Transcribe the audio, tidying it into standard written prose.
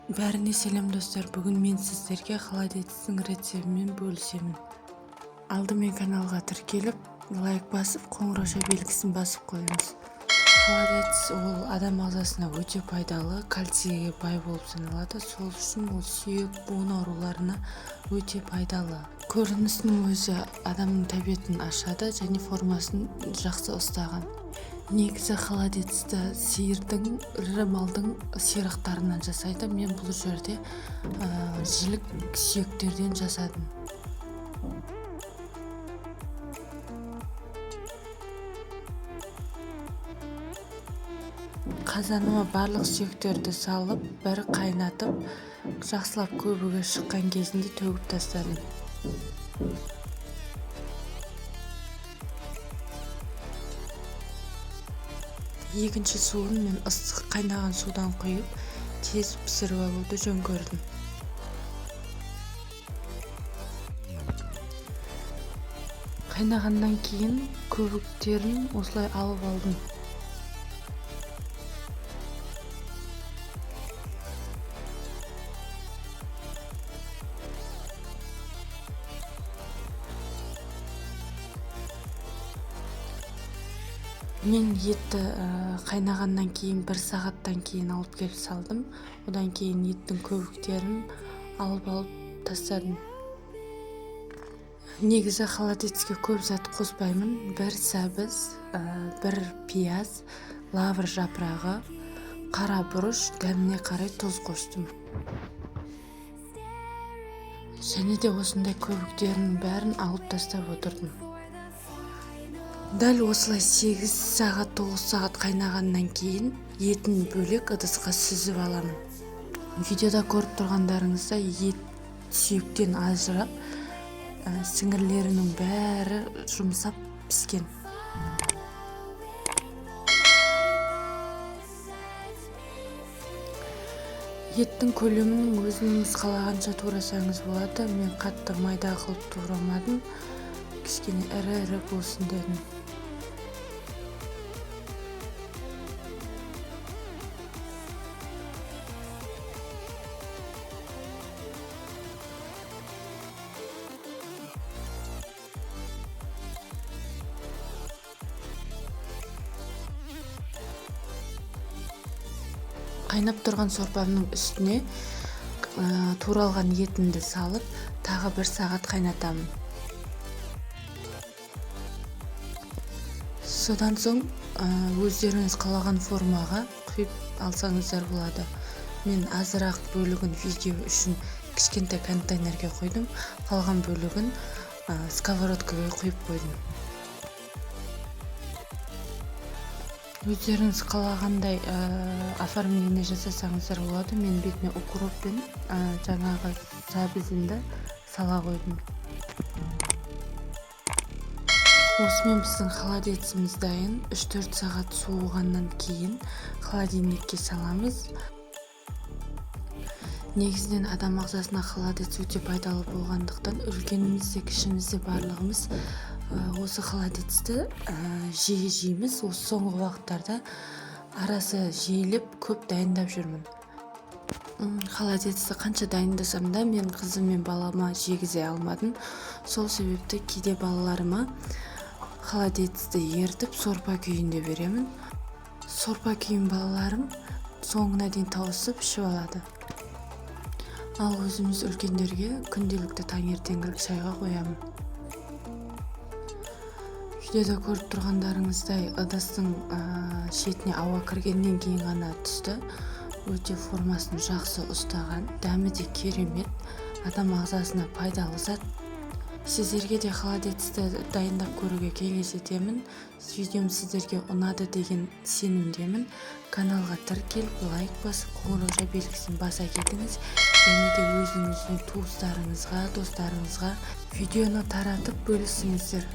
Бәріне сәлем достар, бүгін мен сіздерге холодильниктің рецебімен бөлісемін. Алдымен каналға тіркеліп, лайк басып, қоңырау белгісін басып қойыңыз. Холодильник ол адам ағзасына өте пайдалы, кальцийге бай болып саналады. Сол үшін ол сүйек, буын ауруларына өте пайдалы. Көрінісінің өзі адамның тәбетін ашады және формасын жақсы ұстаған. Негізі холодильникті сиырдың, ірі малдың сирақтарынан жасайды. Мен бұл жерде жілік сүйектерден жасадым. Қазаныма барлық сүйектерді салып, бір қайнатып, жақсылап көбігі шыққан кезінде төгіп тастадым. Екінші суын мен ыстық қайнаған судан құйып, тез пісіріп алуды жөн көрдім. Қайнағаннан кейін көбіктерін осылай алып алдым. Мен етті қайнағаннан кейін 1 сағаттан кейін алып келіп салдым. Одан кейін еттің көбіктерін алып тастадым. Негізі холодильникке көп зат қоспаймын. 1 сәбіз, 1 пияз, лавр жапырағы, қара бұрыш, дәміне қарай тұз қостым. Және де осындай көбіктерінің бәрін алып тастап отырдым. Дәл осылай 8 сағат 9 сағат қайнағаннан кейін етін бөлек ыдысқа сүзіп аламын. Видеода көріп тұрғандарыңызда ет сүйектен ажырап, сіңірлерінің бәрі жұмсап піскен. Еттің көлемінің өзіңіз қалағанша турасаңыз болады. Мен қатты майда қылып турамадым. Кішкене ірі болсын дедім. Қайнап тұрған сорпамның үстіне туралған етімді салып, тағы 1 сағат қайнатамын. Содан соң өздеріңіз қалаған формаға құйып алсаңыздар болады. Мен азырақ бөлігін видео үшін кішкентай контейнерге қойдым, қалған бөлігін сковородкаға құйып қойдым. Өздеріңіз қалағандай оформление жасасаңыздар болады. Мен бетіне укроп пен жаңағы сәбізімді сала қойдым. Осымен біздің холодильнигіміз дайын. 3-4 сағат суығаннан кейін холодильникке саламыз. Негізінен адам ағзасына холодильник өте пайдалы болғандықтан үлкеніміз де кішіміз де барлығымыз осы холодильникті жиі жейміз. Осы соңғы уақыттарда арасы жиілеп көп дайындап жүрмін. Холодильникті қанша дайындасам да мен қызым мен балама жегізе алмадым. Сол себепті кейде балаларыма холодильникті ертіп сорпа күйінде беремін. Сорпа күйін балаларым соңына дейін тауысып ішіп алады. Ал өзіміз үлкендерге күнделікті таңертеңгілік шайға қоямын. Видеода көріп тұрғандарыңыздай ыдыстың шетіне ауа кіргеннен кейін ғана түсті. Өте формасын жақсы ұстаған, дәмі де керемет, адам ағзасына пайдалы зат. Сіздерге де холодильникті дайындап көруге кеңес етемін. Видеом сіздерге ұнады деген сенімдемін. Каналға тіркеліп, лайк басып, қоңырау белгісін баса кетіңіз. Және де өзіңіздің туыстарыңызға, достарыңызға видеоны таратып бөлісіңіздер.